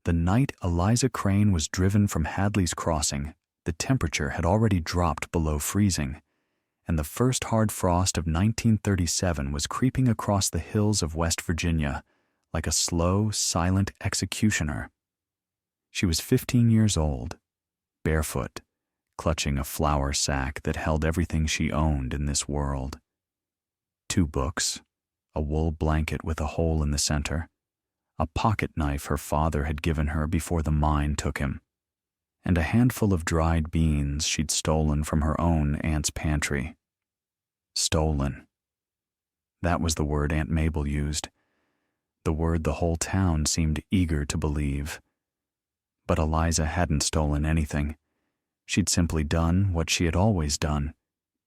The night Eliza Crane was driven from Hadley's Crossing, the temperature had already dropped below freezing, and the first hard frost of 1937 was creeping across the hills of West Virginia like a slow, silent executioner. She was 15 years old, barefoot, clutching a flour sack that held everything she owned in this world. 2 books, a wool blanket with a hole in the center, a pocket knife her father had given her before the mine took him, and a handful of dried beans she'd stolen from her own aunt's pantry. Stolen. That was the word Aunt Mabel used, the word the whole town seemed eager to believe. But Eliza hadn't stolen anything. She'd simply done what she had always done.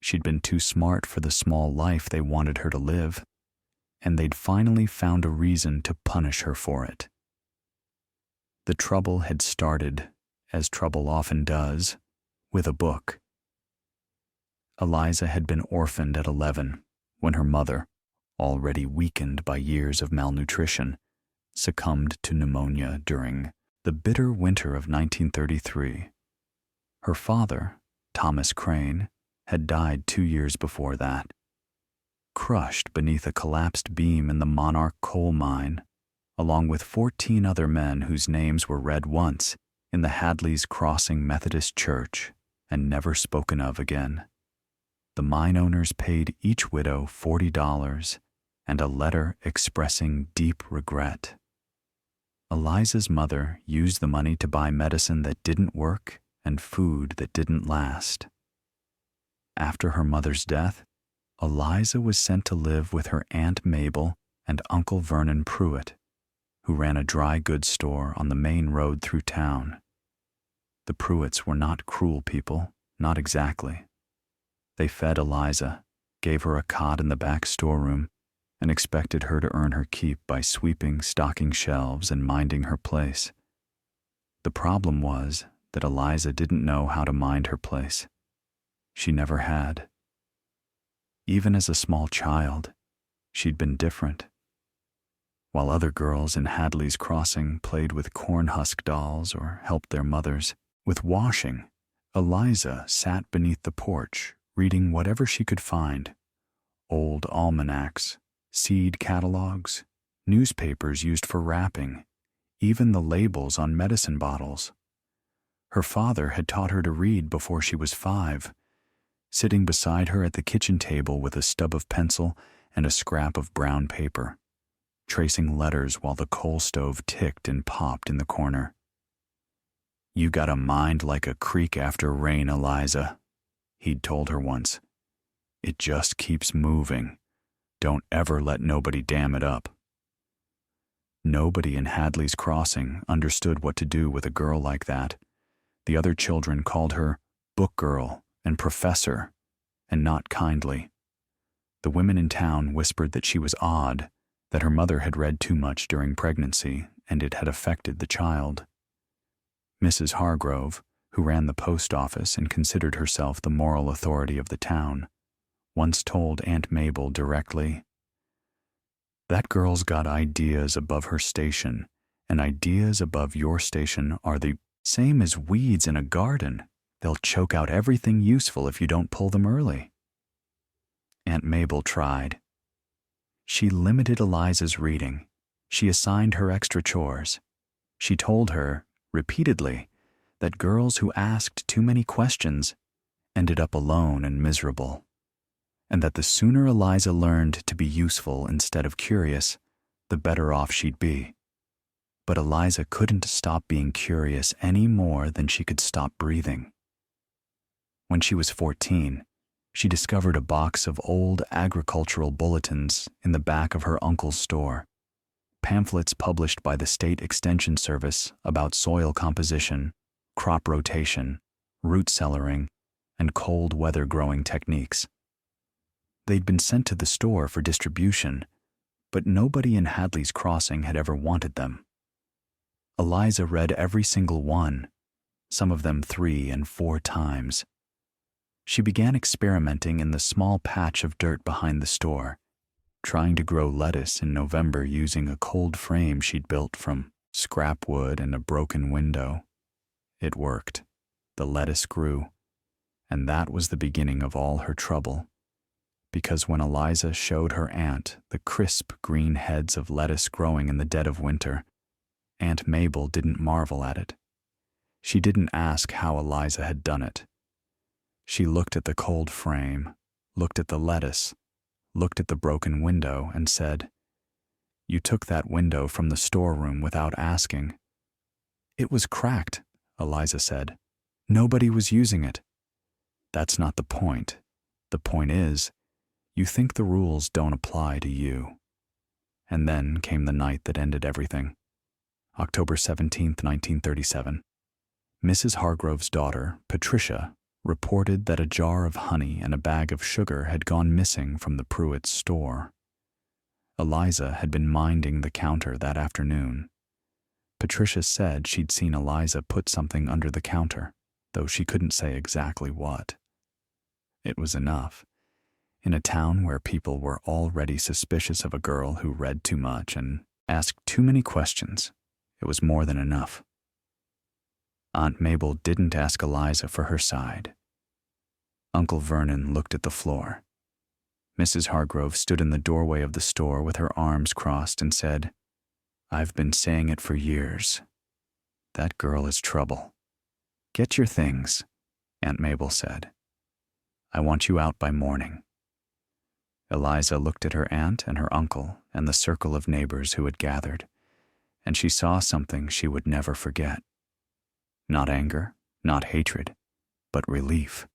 She'd been too smart for the small life they wanted her to live, and they'd finally found a reason to punish her for it. The trouble had started, as trouble often does, with a book. Eliza had been orphaned at 11 when her mother, already weakened by years of malnutrition, succumbed to pneumonia during the bitter winter of 1933. Her father, Thomas Crane, had died 2 years before that, crushed beneath a collapsed beam in the Monarch coal mine, along with 14 other men whose names were read once in the Hadley's Crossing Methodist Church and never spoken of again. The mine owners paid each widow $40 and a letter expressing deep regret. Eliza's mother used the money to buy medicine that didn't work and food that didn't last. After her mother's death, Eliza was sent to live with her Aunt Mabel and Uncle Vernon Pruitt, who ran a dry goods store on the main road through town. The Pruitts were not cruel people, not exactly. They fed Eliza, gave her a cot in the back storeroom, and expected her to earn her keep by sweeping, stocking shelves, and minding her place. The problem was that Eliza didn't know how to mind her place. She never had. Even as a small child, she'd been different. While other girls in Hadley's Crossing played with corn husk dolls or helped their mothers with washing, Eliza sat beneath the porch reading whatever she could find: old almanacs, seed catalogs, newspapers used for wrapping, even the labels on medicine bottles. Her father had taught her to read before she was 5, sitting beside her at the kitchen table with a stub of pencil and a scrap of brown paper, tracing letters while the coal stove ticked and popped in the corner. "You got a mind like a creek after rain, Eliza," he'd told her once. "It just keeps moving. Don't ever let nobody dam it up." Nobody in Hadley's Crossing understood what to do with a girl like that. The other children called her book girl and professor, and not kindly. The women in town whispered that she was odd, that her mother had read too much during pregnancy and it had affected the child. Mrs. Hargrove, who ran the post office and considered herself the moral authority of the town, once told Aunt Mabel directly, "That girl's got ideas above her station, and ideas above your station are the same as weeds in a garden. They'll choke out everything useful if you don't pull them early." Aunt Mabel tried. She limited Eliza's reading. She assigned her extra chores. She told her, repeatedly, that girls who asked too many questions ended up alone and miserable, and that the sooner Eliza learned to be useful instead of curious, the better off she'd be. But Eliza couldn't stop being curious any more than she could stop breathing. When she was 14, she discovered a box of old agricultural bulletins in the back of her uncle's store, pamphlets published by the State Extension Service about soil composition, crop rotation, root cellaring, and cold weather growing techniques. They'd been sent to the store for distribution, but nobody in Hadley's Crossing had ever wanted them. Eliza read every single one, some of them 3 and 4 times. She began experimenting in the small patch of dirt behind the store, trying to grow lettuce in November using a cold frame she'd built from scrap wood and a broken window. It worked. The lettuce grew. And that was the beginning of all her trouble. Because when Eliza showed her aunt the crisp green heads of lettuce growing in the dead of winter, Aunt Mabel didn't marvel at it. She didn't ask how Eliza had done it. She looked at the cold frame, looked at the lettuce, looked at the broken window, and said, "You took that window from the storeroom without asking." "It was cracked," Eliza said. "Nobody was using it." "That's not the point. The point is, you think the rules don't apply to you." And then came the night that ended everything. October 17th, 1937. Mrs. Hargrove's daughter, Patricia, reported that a jar of honey and a bag of sugar had gone missing from the Pruitts' store. Eliza had been minding the counter that afternoon. Patricia said she'd seen Eliza put something under the counter, though she couldn't say exactly what. It was enough. In a town where people were already suspicious of a girl who read too much and asked too many questions, it was more than enough. Aunt Mabel didn't ask Eliza for her side. Uncle Vernon looked at the floor. Mrs. Hargrove stood in the doorway of the store with her arms crossed and said, "I've been saying it for years. That girl is trouble. Get your things," Aunt Mabel said. "I want you out by morning." Eliza looked at her aunt and her uncle and the circle of neighbors who had gathered, and she saw something she would never forget. Not anger, not hatred, but relief.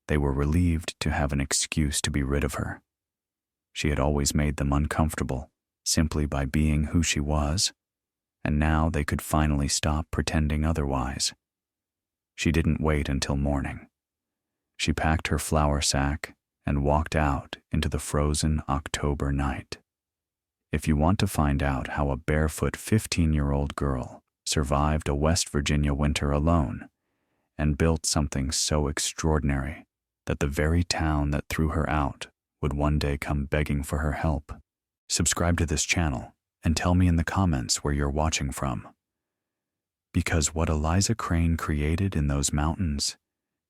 They were relieved to have an excuse to be rid of her. She had always made them uncomfortable, simply by being who she was, and now they could finally stop pretending otherwise. She didn't wait until morning. She packed her flour sack and walked out into the frozen October night. If you want to find out how a barefoot 15-year-old girl survived a West Virginia winter alone and built something so extraordinary that the very town that threw her out would one day come begging for her help, subscribe to this channel and tell me in the comments where you're watching from. Because what Eliza Crane created in those mountains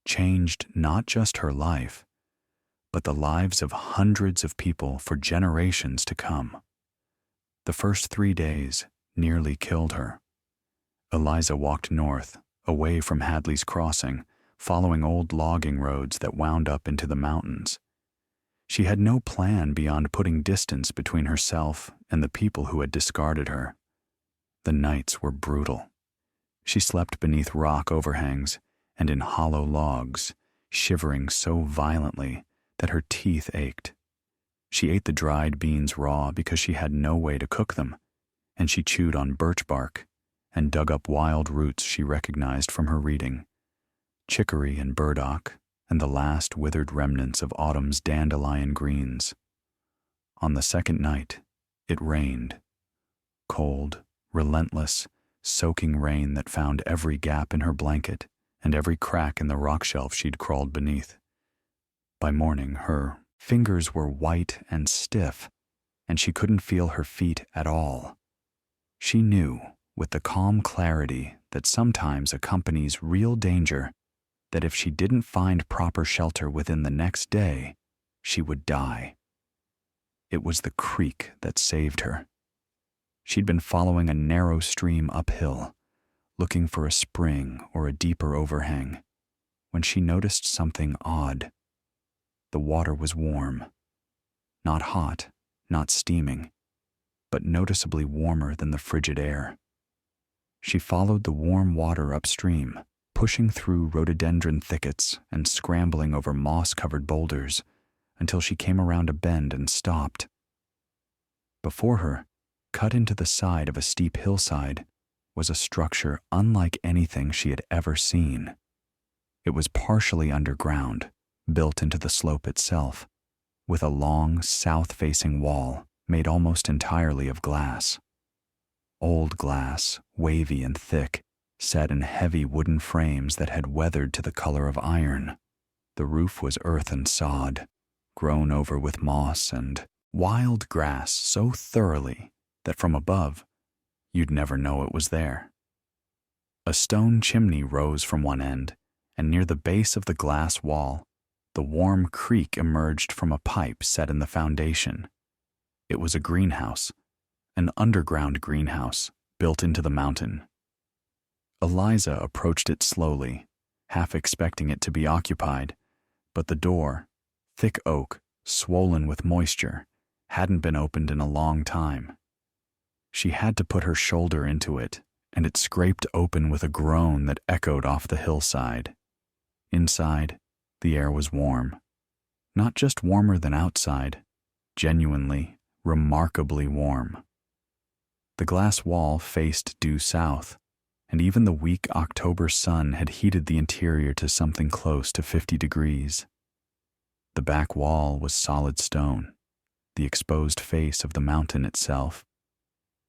changed not just her life, but the lives of hundreds of people for generations to come. The first 3 days nearly killed her. Eliza walked north, away from Hadley's Crossing, following old logging roads that wound up into the mountains. She had no plan beyond putting distance between herself and the people who had discarded her. The nights were brutal. She slept beneath rock overhangs and in hollow logs, shivering so violently that her teeth ached. She ate the dried beans raw because she had no way to cook them, and she chewed on birch bark and dug up wild roots she recognized from her reading, chicory and burdock, and the last withered remnants of autumn's dandelion greens. On the second night, it rained. Cold, relentless, soaking rain that found every gap in her blanket and every crack in the rock shelf she'd crawled beneath. By morning, her fingers were white and stiff, and she couldn't feel her feet at all. She knew, with the calm clarity that sometimes accompanies real danger, that if she didn't find proper shelter within the next day, she would die. It was the creek that saved her. She'd been following a narrow stream uphill, looking for a spring or a deeper overhang, when she noticed something odd. The water was warm. Not hot, not steaming, but noticeably warmer than the frigid air. She followed the warm water upstream, pushing through rhododendron thickets and scrambling over moss-covered boulders until she came around a bend and stopped. Before her, cut into the side of a steep hillside, was a structure unlike anything she had ever seen. It was partially underground, built into the slope itself, with a long south-facing wall made almost entirely of glass. Old glass, wavy and thick, set in heavy wooden frames that had weathered to the color of iron. The roof was earth and sod, grown over with moss and wild grass so thoroughly that from above you'd never know it was there. A stone chimney rose from one end, and near the base of the glass wall, the warm creek emerged from a pipe set in the foundation. It was a greenhouse, an underground greenhouse built into the mountain. Eliza approached it slowly, half expecting it to be occupied, but the door, thick oak, swollen with moisture, hadn't been opened in a long time. She had to put her shoulder into it, and it scraped open with a groan that echoed off the hillside. Inside, the air was warm. Not just warmer than outside, genuinely, remarkably warm. The glass wall faced due south, and even the weak October sun had heated the interior to something close to 50 degrees. The back wall was solid stone, the exposed face of the mountain itself,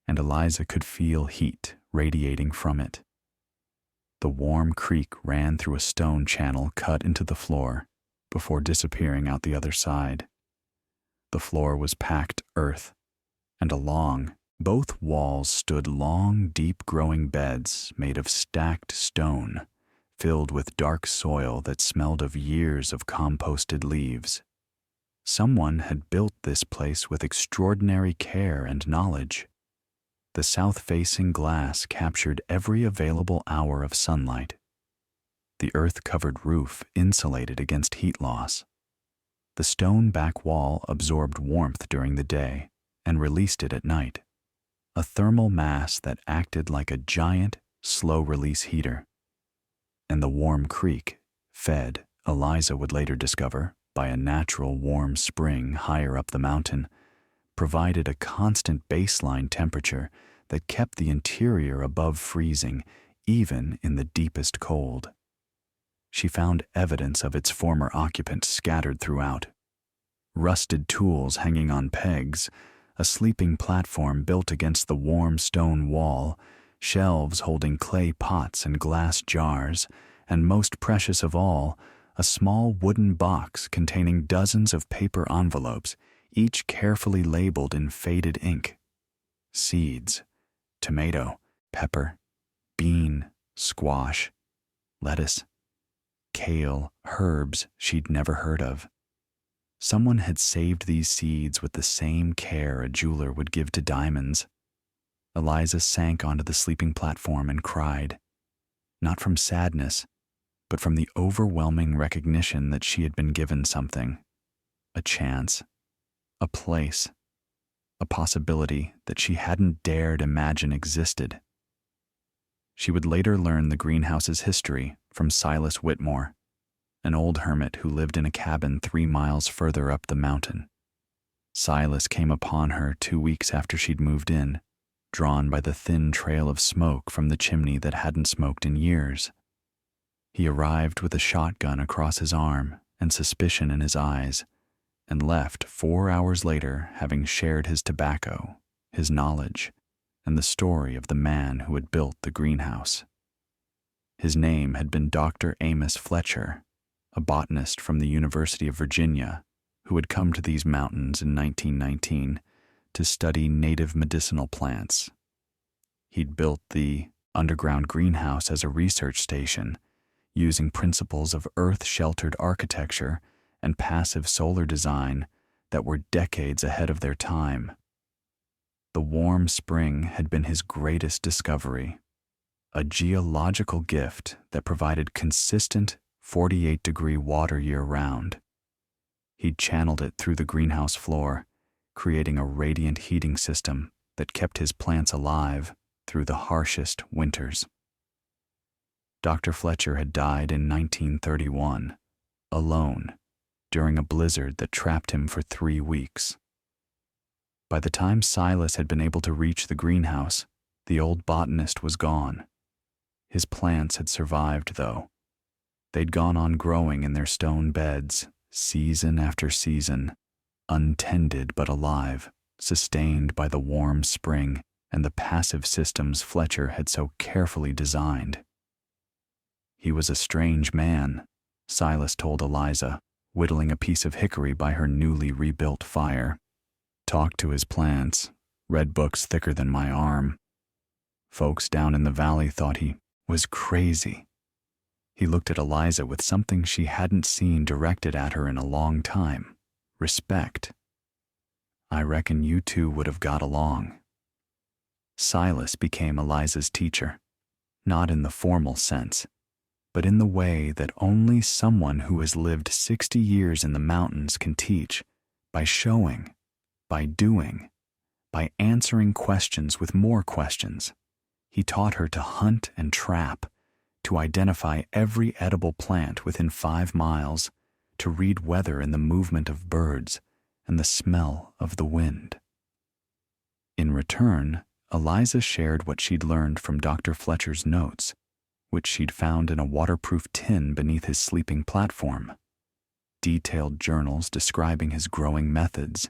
and Eliza could feel heat radiating from it. The warm creek ran through a stone channel cut into the floor before disappearing out the other side. The floor was packed earth, and along both walls stood long, deep-growing beds made of stacked stone, filled with dark soil that smelled of years of composted leaves. Someone had built this place with extraordinary care and knowledge. The south-facing glass captured every available hour of sunlight. The earth-covered roof insulated against heat loss. The stone back wall absorbed warmth during the day and released it at night, a thermal mass that acted like a giant, slow-release heater. And the warm creek, fed, Eliza would later discover, by a natural warm spring higher up the mountain, provided a constant baseline temperature that kept the interior above freezing, even in the deepest cold. She found evidence of its former occupant scattered throughout. Rusted tools hanging on pegs, a sleeping platform built against the warm stone wall, shelves holding clay pots and glass jars, and most precious of all, a small wooden box containing dozens of paper envelopes, each carefully labeled in faded ink. Seeds, tomato, pepper, bean, squash, lettuce, kale, herbs she'd never heard of. Someone had saved these seeds with the same care a jeweler would give to diamonds. Eliza sank onto the sleeping platform and cried, not from sadness, but from the overwhelming recognition that she had been given something, a chance, a place, a possibility that she hadn't dared imagine existed. She would later learn the greenhouse's history from Silas Whitmore, an old hermit who lived in a cabin 3 miles further up the mountain. Silas came upon her 2 weeks after she'd moved in, drawn by the thin trail of smoke from the chimney that hadn't smoked in years. He arrived with a shotgun across his arm and suspicion in his eyes, and left 4 hours later having shared his tobacco, his knowledge, and the story of the man who had built the greenhouse. His name had been Dr. Amos Fletcher, a botanist from the University of Virginia who had come to these mountains in 1919 to study native medicinal plants. He'd built the underground greenhouse as a research station, using principles of earth-sheltered architecture and passive solar design that were decades ahead of their time. The warm spring had been his greatest discovery, a geological gift that provided consistent 48-degree water year-round. He'd channeled it through the greenhouse floor, creating a radiant heating system that kept his plants alive through the harshest winters. Dr. Fletcher had died in 1931, alone, during a blizzard that trapped him for 3 weeks. By the time Silas had been able to reach the greenhouse, the old botanist was gone. His plants had survived, though. They'd gone on growing in their stone beds, season after season, untended but alive, sustained by the warm spring and the passive systems Fletcher had so carefully designed. He was a strange man, Silas told Eliza, whittling a piece of hickory by her newly rebuilt fire. Talked to his plants, read books thicker than my arm. Folks down in the valley thought he was crazy. He looked at Eliza with something she hadn't seen directed at her in a long time: respect. "I reckon you two would have got along." Silas became Eliza's teacher, not in the formal sense, but in the way that only someone who has lived 60 years in the mountains can teach: by showing, by doing, by answering questions with more questions. He taught her to hunt and trap, to identify every edible plant within 5 miles, to read weather in the movement of birds and the smell of the wind. In return, Eliza shared what she'd learned from Dr. Fletcher's notes, which she'd found in a waterproof tin beneath his sleeping platform. Detailed journals describing his growing methods,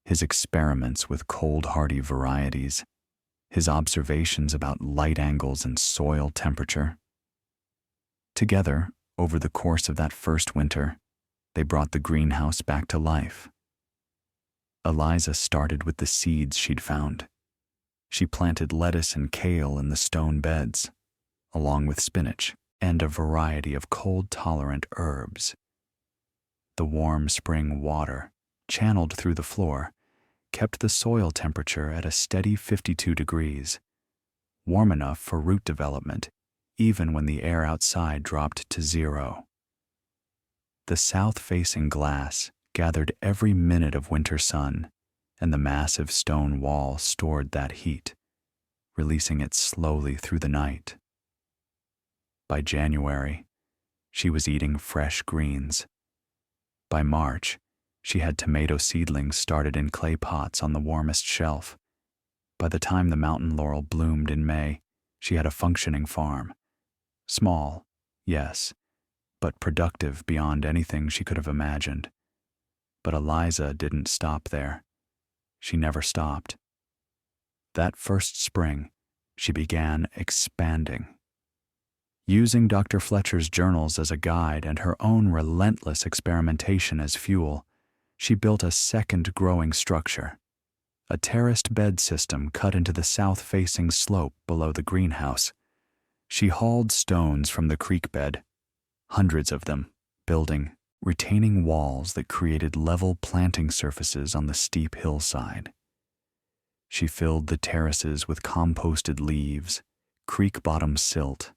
his experiments with cold-hardy varieties, his observations about light angles and soil temperature. Together, over the course of that first winter, they brought the greenhouse back to life. Eliza started with the seeds she'd found. She planted lettuce and kale in the stone beds, along with spinach and a variety of cold-tolerant herbs. The warm spring water, channeled through the floor, kept the soil temperature at a steady 52 degrees, warm enough for root development even when the air outside dropped to 0. The south-facing glass gathered every minute of winter sun, and the massive stone wall stored that heat, releasing it slowly through the night. By January, she was eating fresh greens. By March, she had tomato seedlings started in clay pots on the warmest shelf. By the time the mountain laurel bloomed in May, she had a functioning farm. Small, yes, but productive beyond anything she could have imagined. But Eliza didn't stop there. She never stopped. That first spring, she began expanding. Using Dr. Fletcher's journals as a guide and her own relentless experimentation as fuel, she built a second growing structure, a terraced bed system cut into the south-facing slope below the greenhouse. She hauled stones from the creek bed, hundreds of them, building retaining walls that created level planting surfaces on the steep hillside. She filled the terraces with composted leaves, creek-bottom silt,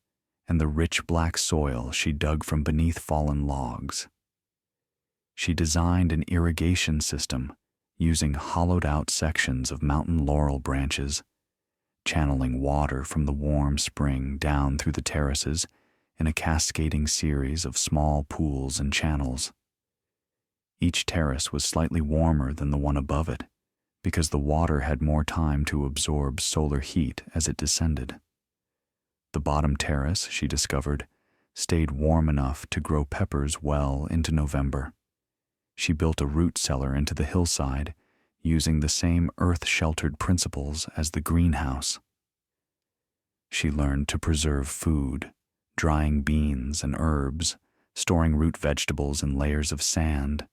and the rich black soil she dug from beneath fallen logs. She designed an irrigation system using hollowed-out sections of mountain laurel branches, channeling water from the warm spring down through the terraces in a cascading series of small pools and channels. Each terrace was slightly warmer than the one above it, because the water had more time to absorb solar heat as it descended. The bottom terrace, she discovered, stayed warm enough to grow peppers well into November. She built a root cellar into the hillside, using the same earth-sheltered principles as the greenhouse. She learned to preserve food, drying beans and herbs, storing root vegetables in layers of sand,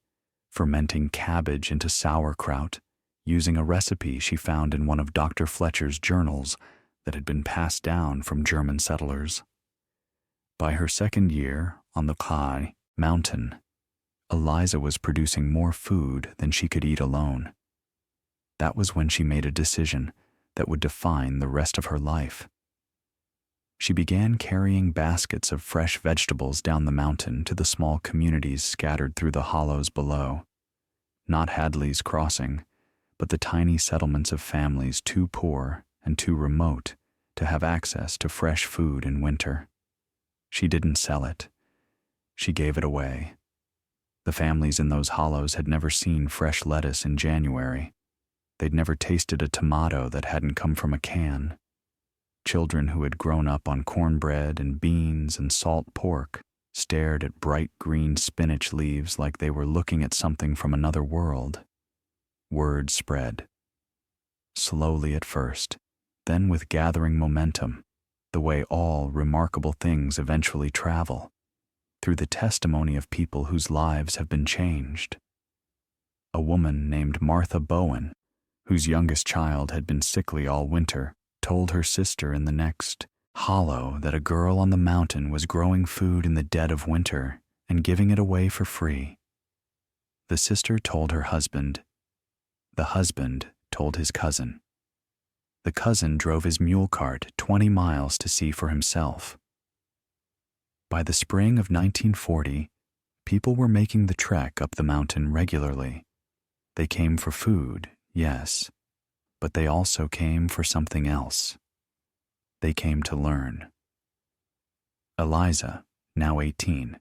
fermenting cabbage into sauerkraut, using a recipe she found in one of Dr. Fletcher's journals that had been passed down from German settlers. By her second year on the Kai mountain, Eliza was producing more food than she could eat alone. That was when she made a decision that would define the rest of her life. She began carrying baskets of fresh vegetables down the mountain to the small communities scattered through the hollows below. Not Hadley's Crossing, but the tiny settlements of families too poor and too remote to have access to fresh food in winter. She didn't sell it. She gave it away. The families in those hollows had never seen fresh lettuce in January. They'd never tasted a tomato that hadn't come from a can. Children who had grown up on cornbread and beans and salt pork stared at bright green spinach leaves like they were looking at something from another world. Word spread. Slowly at first, then with gathering momentum, the way all remarkable things eventually travel, through the testimony of people whose lives have been changed. A woman named Martha Bowen, whose youngest child had been sickly all winter, told her sister in the next hollow that a girl on the mountain was growing food in the dead of winter and giving it away for free. The sister told her husband. The husband told his cousin. The cousin drove his mule cart 20 miles to see for himself. By the spring of 1940, people were making the trek up the mountain regularly. They came for food, yes, but they also came for something else. They came to learn. Eliza, now 18,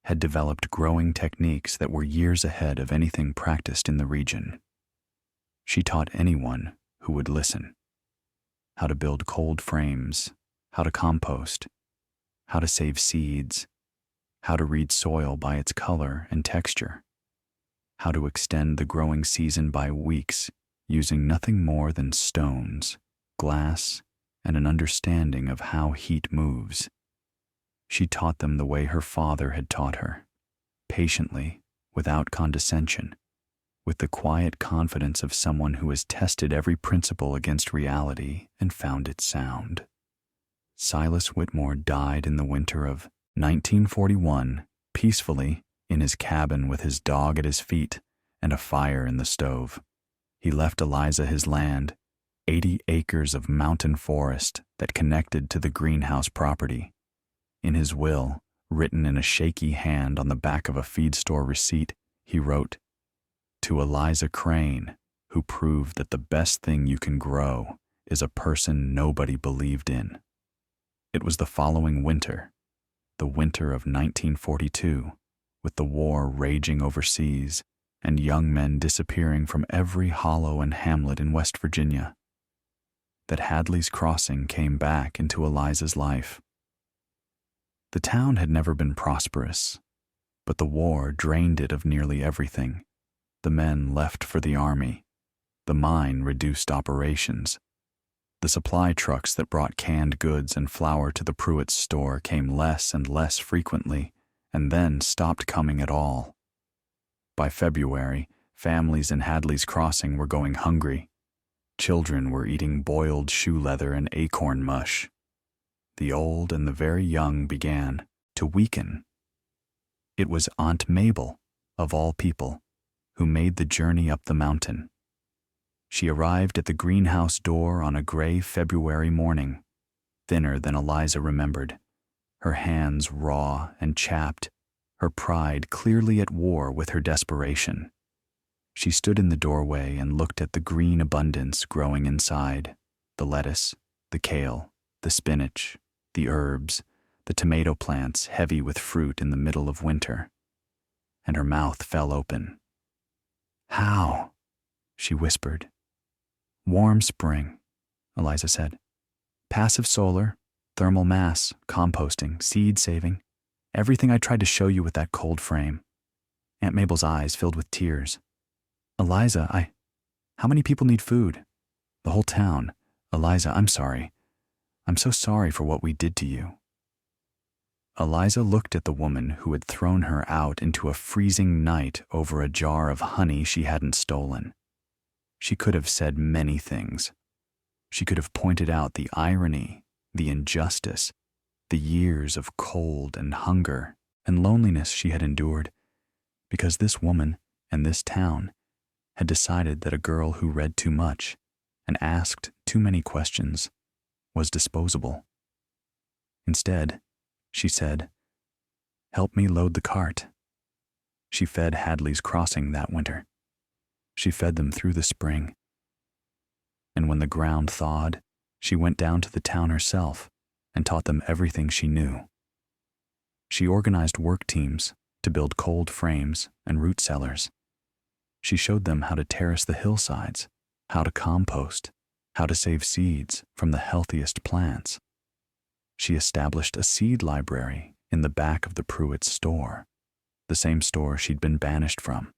had developed growing techniques that were years ahead of anything practiced in the region. She taught anyone who would listen how to build cold frames, how to compost, how to save seeds, how to read soil by its color and texture, how to extend the growing season by weeks using nothing more than stones, glass, and an understanding of how heat moves. She taught them the way her father had taught her, patiently, without condescension, with the quiet confidence of someone who has tested every principle against reality and found it sound. Silas Whitmore died in the winter of 1941, peacefully, in his cabin with his dog at his feet and a fire in the stove. He left Eliza his land, 80 acres of mountain forest that connected to the greenhouse property. In his will, written in a shaky hand on the back of a feed store receipt, he wrote, "To Eliza Crane, who proved that the best thing you can grow is a person nobody believed in." It was the following winter, the winter of 1942, with the war raging overseas and young men disappearing from every hollow and hamlet in West Virginia, that Hadley's Crossing came back into Eliza's life. The town had never been prosperous, but the war drained it of nearly everything. The men left for the army. The mine reduced operations. The supply trucks that brought canned goods and flour to the Pruitt's store came less and less frequently, and then stopped coming at all. By February, families in Hadley's Crossing were going hungry. Children were eating boiled shoe leather and acorn mush. The old and the very young began to weaken. It was Aunt Mabel, of all people, who made the journey up the mountain. She arrived at the greenhouse door on a gray February morning, thinner than Eliza remembered, her hands raw and chapped, her pride clearly at war with her desperation. She stood in the doorway and looked at the green abundance growing inside, the lettuce, the kale, the spinach, the herbs, the tomato plants heavy with fruit in the middle of winter. And her mouth fell open. "How?" she whispered. "Warm spring," Eliza said. "Passive solar, thermal mass, composting, seed saving, everything I tried to show you with that cold frame." Aunt Mabel's eyes filled with tears. "Eliza, how many people need food?" "The whole town. Eliza, I'm sorry. I'm so sorry for what we did to you." Eliza looked at the woman who had thrown her out into a freezing night over a jar of honey she hadn't stolen. She could have said many things. She could have pointed out the irony, the injustice, the years of cold and hunger and loneliness she had endured, because this woman and this town had decided that a girl who read too much and asked too many questions was disposable. Instead, she said, "Help me load the cart." She fed Hadley's Crossing that winter. She fed them through the spring. And when the ground thawed, she went down to the town herself and taught them everything she knew. She organized work teams to build cold frames and root cellars. She showed them how to terrace the hillsides, how to compost, how to save seeds from the healthiest plants. She established a seed library in the back of the Pruitt's store, the same store she'd been banished from,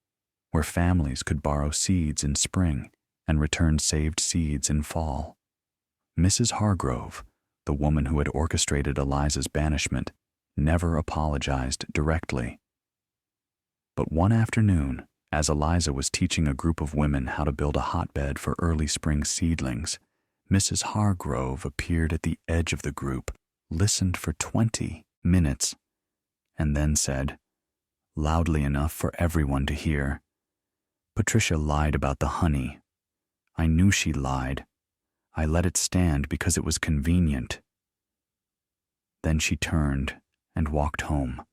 where families could borrow seeds in spring and return saved seeds in fall. Mrs. Hargrove, the woman who had orchestrated Eliza's banishment, never apologized directly. But one afternoon, as Eliza was teaching a group of women how to build a hotbed for early spring seedlings, Mrs. Hargrove appeared at the edge of the group, listened for 20 minutes, and then said, loudly enough for everyone to hear, "Patricia lied about the honey. I knew she lied. I let it stand because it was convenient." Then she turned and walked home.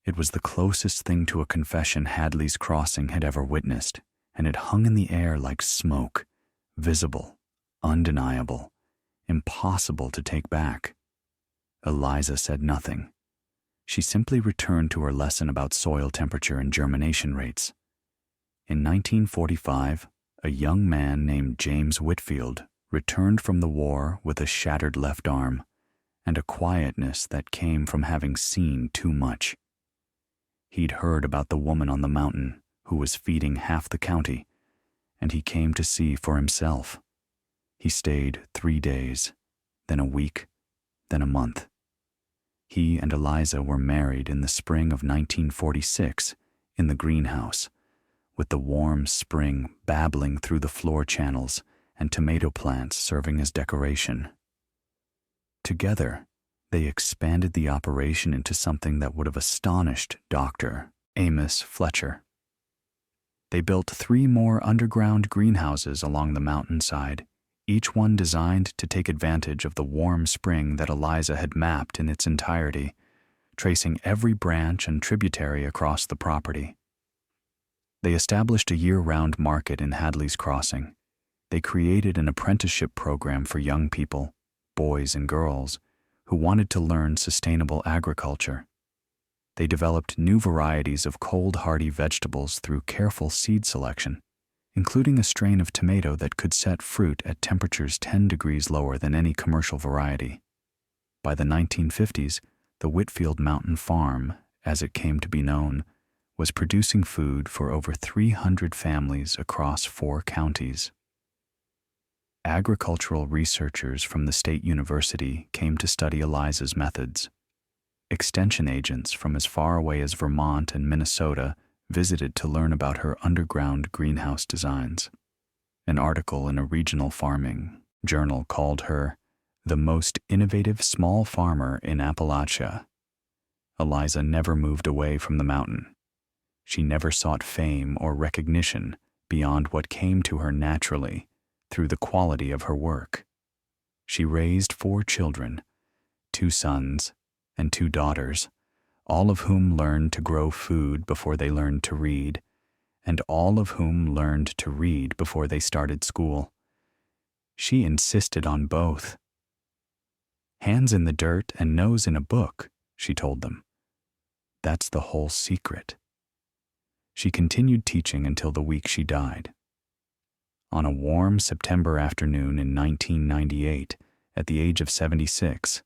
It was the closest thing to a confession Hadley's Crossing had ever witnessed, and it hung in the air like smoke, visible, undeniable, impossible to take back. Eliza said nothing. She simply returned to her lesson about soil temperature and germination rates. In 1945, a young man named James Whitfield returned from the war with a shattered left arm and a quietness that came from having seen too much. He'd heard about the woman on the mountain who was feeding half the county, and he came to see for himself. He stayed 3 days, then a week, then a month. He and Eliza were married in the spring of 1946 in the greenhouse, with the warm spring babbling through the floor channels and tomato plants serving as decoration. Together, they expanded the operation into something that would have astonished Dr. Amos Fletcher. They built 3 more underground greenhouses along the mountainside, each one designed to take advantage of the warm spring that Eliza had mapped in its entirety, tracing every branch and tributary across the property. They established a year-round market in Hadley's Crossing. They created an apprenticeship program for young people, boys and girls, who wanted to learn sustainable agriculture. They developed new varieties of cold-hardy vegetables through careful seed selection, including a strain of tomato that could set fruit at temperatures 10 degrees lower than any commercial variety. By the 1950s, the Whitfield Mountain Farm, as it came to be known, was producing food for over 300 families across 4 counties. Agricultural researchers from the state university came to study Eliza's methods. Extension agents from as far away as Vermont and Minnesota visited to learn about her underground greenhouse designs. An article in a regional farming journal called her the most innovative small farmer in Appalachia. Eliza never moved away from the mountain. She never sought fame or recognition beyond what came to her naturally through the quality of her work. She raised 4 children, 2 sons and 2 daughters, all of whom learned to grow food before they learned to read, and all of whom learned to read before they started school. She insisted on both. "Hands in the dirt and nose in a book," she told them. "That's the whole secret." She continued teaching until the week she died. On a warm September afternoon in 1998, at the age of 76,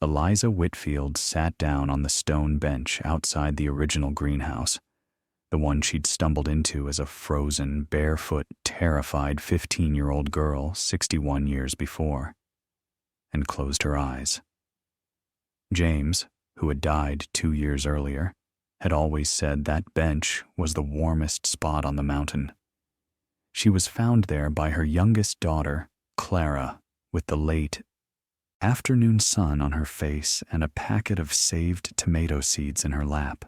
Eliza Whitfield sat down on the stone bench outside the original greenhouse, the one she'd stumbled into as a frozen, barefoot, terrified 15-year-old girl 61 years before, and closed her eyes. James, who had died 2 years earlier, had always said that bench was the warmest spot on the mountain. She was found there by her youngest daughter, Clara, with the late afternoon sun on her face and a packet of saved tomato seeds in her lap.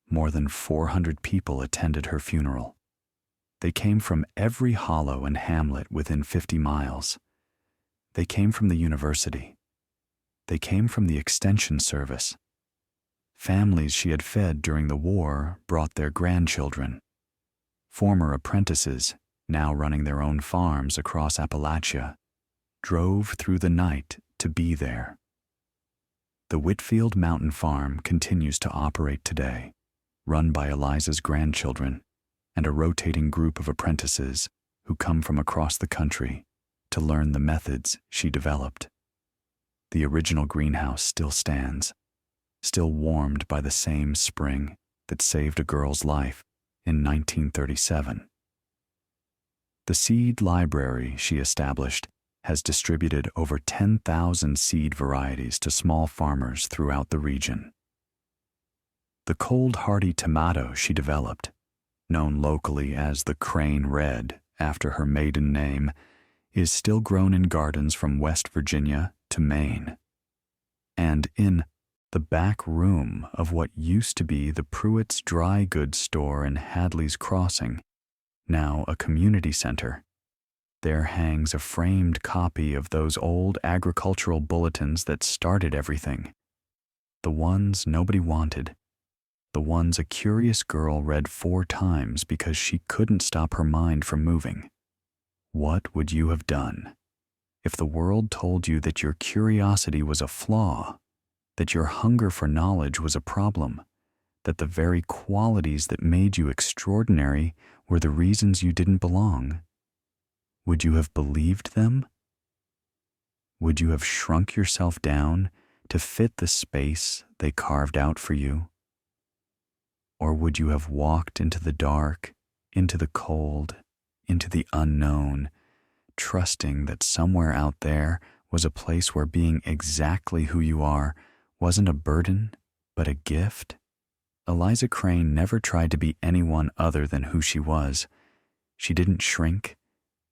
More than 400 people attended her funeral. They came from every hollow and hamlet within 50 miles. They came from the university. They came from the extension service. Families she had fed during the war brought their grandchildren. Former apprentices, now running their own farms across Appalachia, drove through the night to be there. The Whitfield Mountain Farm continues to operate today, run by Eliza's grandchildren and a rotating group of apprentices who come from across the country to learn the methods she developed. The original greenhouse still stands, still warmed by the same spring that saved a girl's life in 1937. The seed library she established has distributed over 10,000 seed varieties to small farmers throughout the region. The cold-hardy tomato she developed, known locally as the Crane Red after her maiden name, is still grown in gardens from West Virginia to Maine. And in the back room of what used to be the Pruitt's dry goods store in Hadley's Crossing, now a community center, there hangs a framed copy of those old agricultural bulletins that started everything. The ones nobody wanted. The ones a curious girl read 4 times because she couldn't stop her mind from moving. What would you have done if the world told you that your curiosity was a flaw, that your hunger for knowledge was a problem, that the very qualities that made you extraordinary were the reasons you didn't belong? Would you have believed them? Would you have shrunk yourself down to fit the space they carved out for you? Or would you have walked into the dark, into the cold, into the unknown, trusting that somewhere out there was a place where being exactly who you are wasn't a burden, but a gift? Eliza Crane never tried to be anyone other than who she was. She didn't shrink.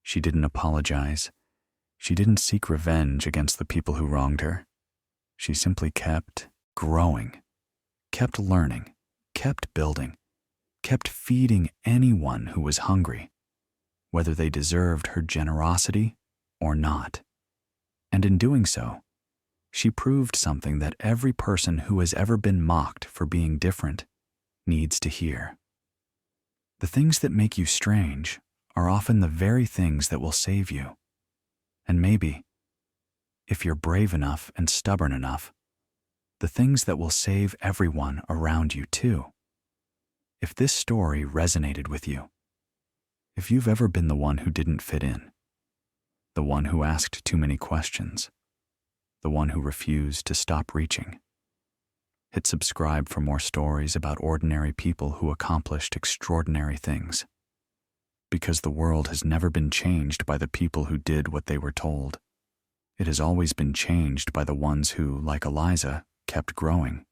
She didn't apologize. She didn't seek revenge against the people who wronged her. She simply kept growing, kept learning, kept building, kept feeding anyone who was hungry, whether they deserved her generosity or not. And in doing so, she proved something that every person who has ever been mocked for being different needs to hear. The things that make you strange are often the very things that will save you. And maybe, if you're brave enough and stubborn enough, the things that will save everyone around you too. If this story resonated with you, if you've ever been the one who didn't fit in, the one who asked too many questions, the one who refused to stop reaching, hit subscribe for more stories about ordinary people who accomplished extraordinary things. Because the world has never been changed by the people who did what they were told. It has always been changed by the ones who, like Eliza, kept growing.